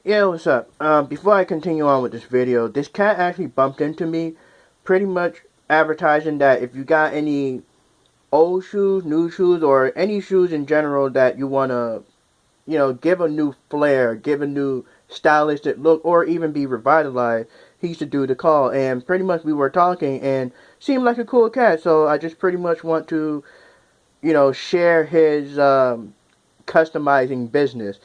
Yeah, what's up? Before I continue on with this video, this cat actually bumped into me, pretty much advertising that if you got any old shoes, new shoes, or any shoes in general that you want to, give a new flair, give a new stylistic look, or even be revitalized, he used to do the call. And pretty much we were talking and seemed like a cool cat, so I just pretty much want to, share his customizing business.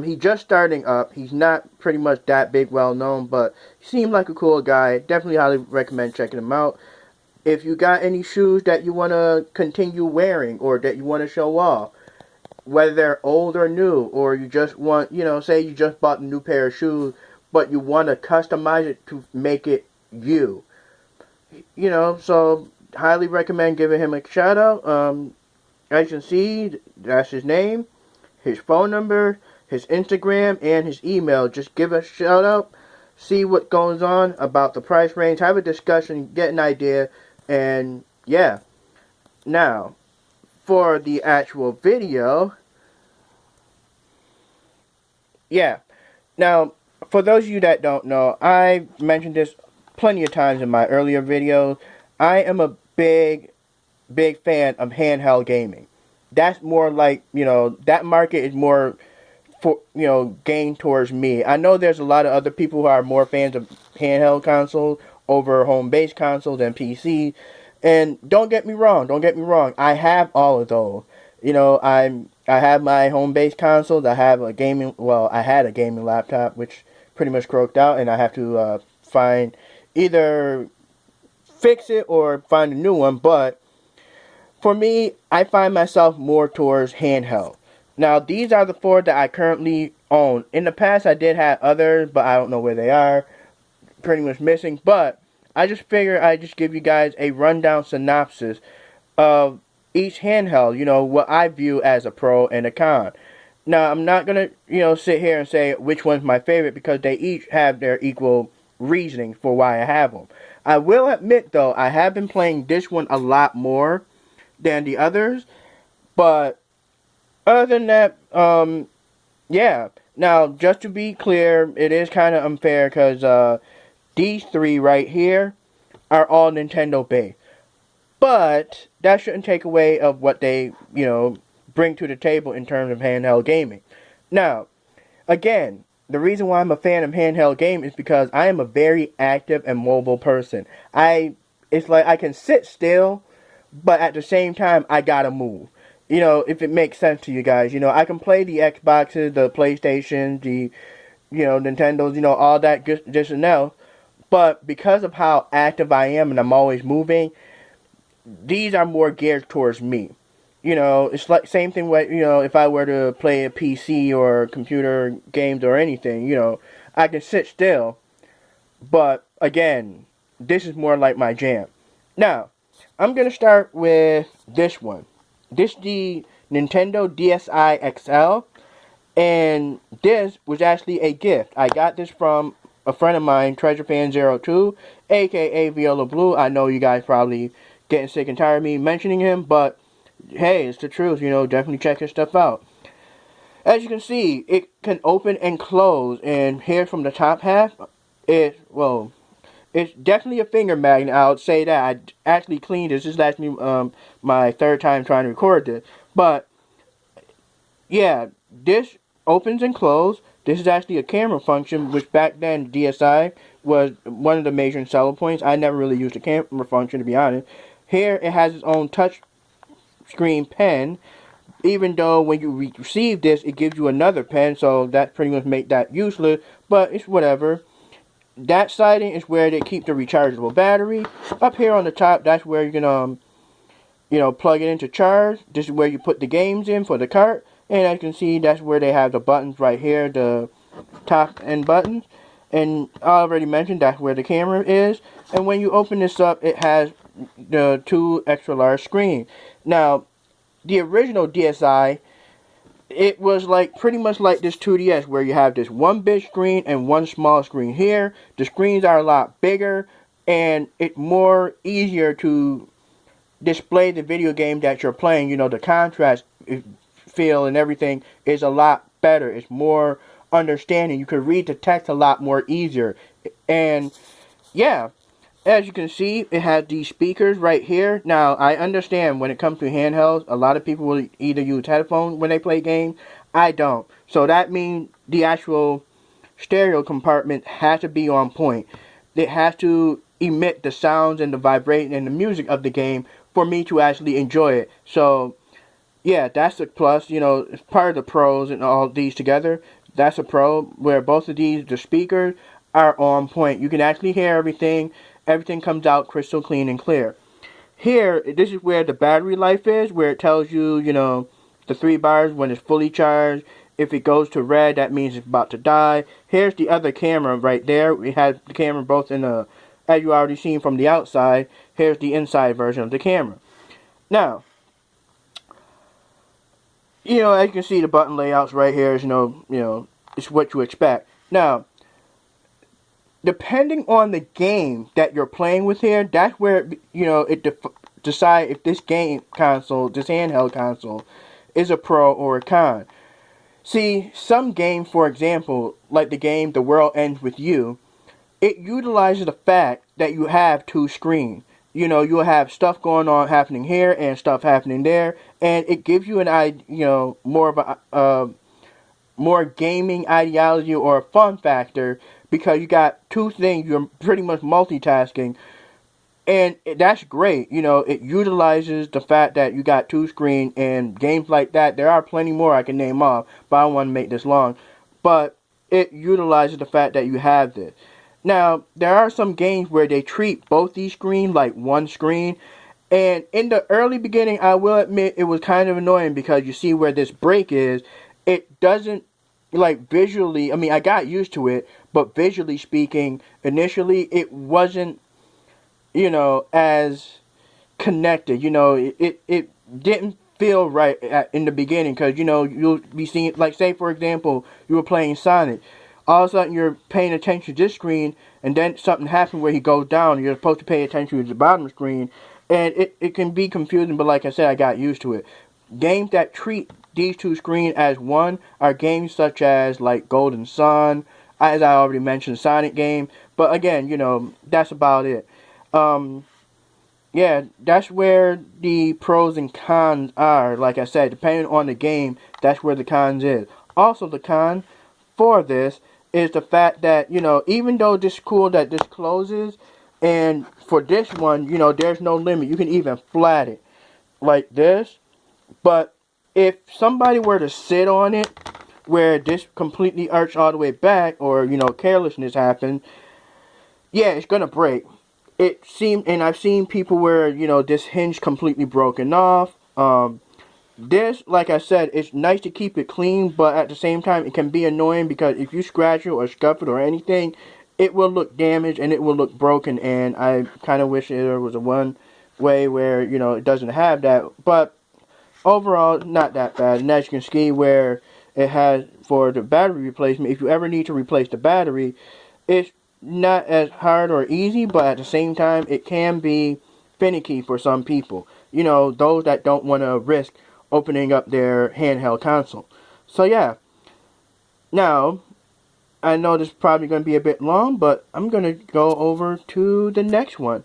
He's just starting up. He's not pretty much that big, well known, but he seemed like a cool guy. Definitely highly recommend checking him out. If you got any shoes that you want to continue wearing or that you want to show off, whether they're old or new, or you just want, say you just bought a new pair of shoes, but you want to customize it to make it you. So highly recommend giving him a shout out. As you can see, that's his name, his phone number, his Instagram, and his email. Just give a shout out, see what goes on about the price range, have a discussion, get an idea, and yeah. Now, for the actual video, yeah. Now, for those of you that don't know, I mentioned this plenty of times in my earlier videos. I am a big fan of handheld gaming. That's more like, that market is more for, gained towards me. I know there's a lot of other people who are more fans of handheld consoles over home-based consoles and PC. And don't get me wrong, I have all of those. I have my home-based consoles. I have a gaming, well, I had a gaming laptop, which pretty much croaked out, and I have to find either fix it or find a new one. But for me, I find myself more towards handheld. Now, these are the four that I currently own. In the past, I did have others, but I don't know where they are. Pretty much missing. But I just figured I'd just give you guys a rundown synopsis of each handheld, what I view as a pro and a con. Now, I'm not going to, sit here and say which one's my favorite because they each have their equal reasoning for why I have them. I will admit, though, I have been playing this one a lot more than the others, but other than that, yeah. Now, just to be clear, it is kind of unfair because these three right here are all Nintendo based. But that shouldn't take away of what they, bring to the table in terms of handheld gaming. Now, again, the reason why I'm a fan of handheld game is because I am a very active and mobile person. It's like I can sit still, but at the same time, I gotta move. If it makes sense to you guys. I can play the Xboxes, the PlayStations, the, Nintendos, all that just and now. But because of how active I am and I'm always moving, these are more geared towards me. It's like same thing with, if I were to play a PC or computer games or anything, I can sit still. But again, this is more like my jam. Now, I'm going to start with this one. This is the Nintendo DSI-XL. And this was actually a gift. I got this from a friend of mine, TreasureFan02, aka Viola Blue. I know you guys probably getting sick and tired of me mentioning him, but hey, it's the truth, definitely check his stuff out. As you can see, it can open and close, and here from the top half, it's definitely a finger magnet. I would say that. I actually cleaned this. This is actually my third time trying to record this. But, yeah, this opens and closes. This is actually a camera function, which back then, DSI was one of the major selling points. I never really used the camera function, to be honest. Here, it has its own touch screen pen, even though when you receive this, it gives you another pen, so that pretty much make that useless, but it's whatever. That siding is where they keep the rechargeable battery. Up here on the top, that's where you can, plug it into charge. This is where you put the games in for the cart. And as you can see, that's where they have the buttons right here, the top end buttons. And I already mentioned that's where the camera is. And when you open this up, it has the two extra large screens. Now, the original DSi, it was like pretty much like this 2DS where you have this one big screen and one small screen. Here, the screens are a lot bigger and it's more easier to display the video game that you're playing. The contrast feel and everything is a lot better. It's more understanding. You could read the text a lot more easier. And yeah, as you can see, it has these speakers right here. Now, I understand when it comes to handhelds, a lot of people will either use headphones when they play games. I don't. So that means the actual stereo compartment has to be on point. It has to emit the sounds and the vibration and the music of the game for me to actually enjoy it. So yeah, that's a plus. You know, it's part of the pros and all these together. That's a pro where both of these, the speakers, are on point. You can actually hear everything. Everything comes out crystal clean and clear. Here, this is where the battery life is, where it tells you, you know, the 3 bars when it's fully charged. If it goes to red, that means it's about to die. Here's the other camera right there. We have the camera both in the, as you already seen from the outside. Here's the inside version of the camera. Now, you know, as you can see, the button layouts right here is, it's what you expect. Now, depending on the game that you're playing with here, that's where, it decide if this game console, this handheld console, is a pro or a con. See, some games, for example, like the game The World Ends With You, it utilizes the fact that you have 2 screens. You know, you'll have stuff going on happening here and stuff happening there, and it gives you an idea, more of a more gaming ideology or a fun factor because you got 2 things. You're pretty much multitasking, and that's great. You know, it utilizes the fact that you got 2 screens and games like that. There are plenty more I can name off, but I don't want to make this long. But it utilizes the fact that you have this. Now, there are some games where they treat both these screens like one screen. And in the early beginning, I will admit it was kind of annoying because you see where this break is. It doesn't, like, visually, I mean, I got used to it, but visually speaking, initially, it wasn't, as connected. It didn't feel right in the beginning because, you'll be seeing, like, say, for example, you were playing Sonic. All of a sudden, you're paying attention to this screen, and then something happens where he goes down, and you're supposed to pay attention to the bottom screen, and it can be confusing, but like I said, I got used to it. Games that treat these 2 screens as one are games such as, like, Golden Sun, as I already mentioned, Sonic game, but again, that's about it. Yeah, that's where the pros and cons are. Like I said, depending on the game, that's where the cons is. Also, the con for this is the fact that, even though this is cool that this closes, and for this one, there's no limit. You can even flat it like this. But if somebody were to sit on it, where this completely arched all the way back, or, carelessness happened, yeah, it's going to break. It seemed, and I've seen people where, this hinge completely broken off. This, like I said, it's nice to keep it clean, but at the same time, it can be annoying because if you scratch it or scuff it or anything, it will look damaged and it will look broken, and I kind of wish there was a one way where, it doesn't have that, but overall, not that bad. And as you can see where it has for the battery replacement, if you ever need to replace the battery, it's not as hard or easy, but at the same time, it can be finicky for some people. Those that don't want to risk opening up their handheld console. So yeah, now I know this is probably going to be a bit long, but I'm going to go over to the next one.